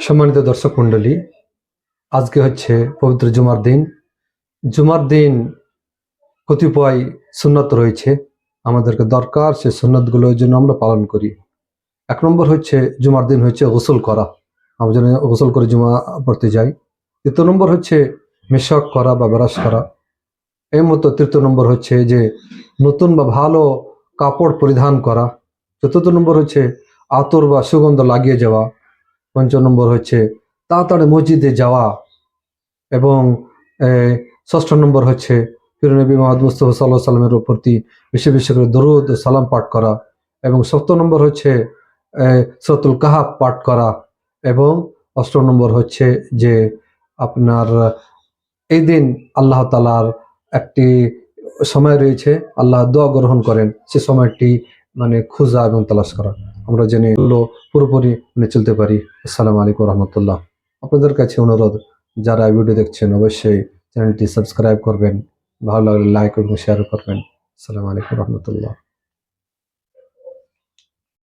সম্মানিত দর্শক মণ্ডলী, আজকে হচ্ছে পবিত্র জুমার দিন। জুমার দিন কতিপয় সুন্নত রয়েছে, আমাদেরকে দরকার সে সুন্নতগুলোর জন্য আমরা পালন করি। 1 নম্বর হচ্ছে জুমার দিন হচ্ছে গোসল করা, আমরা যেন গোসল করে জুমা পড়তে যাই। 2 নম্বর হচ্ছে মেশক করা বা ব্রাশ করা। এর মতো 3 নম্বর হচ্ছে যে নতুন বা ভালো কাপড় পরিধান করা। 4 নম্বর হচ্ছে আতর বা সুগন্ধ লাগিয়ে যাওয়া। 5 নম্বর হচ্ছে তাড়াতাড়ি মসজিদে যাওয়া। এবং 6 নম্বর হচ্ছে প্রিয় নবী মুহাম্মদ মুস্তাফা সাল্লাল্লাহু আলাইহি সাল্লামের প্রতি বেশি বেশি করে দরুদ ও সালাম পাঠ করা। এবং 7 নম্বর হচ্ছে সূরাতুল কাহাফ পাঠ করা। এবং 8 নম্বর হচ্ছে যে আপনার এই দিন আল্লাহ তাআলার একটি সময় রয়েছে, আল্লাহ দোয়া গ্রহণ করেন, সে সময়টি খোঁজা এবং তালাশ করা। আমরা যেন এগুলো পুরোপুরি মেনে চলতে পারি। আসসালামু আলাইকুম রহমতুল্লাহ। আপনাদের কাছে অনুরোধ, যারা ভিডিও দেখছেন অবশ্যই চ্যানেলটি সাবস্ক্রাইব করবেন, ভালো লাগলে লাইক এবং শেয়ার করবেন। আসসালামু আলাইকুম রহমতুল্লাহ।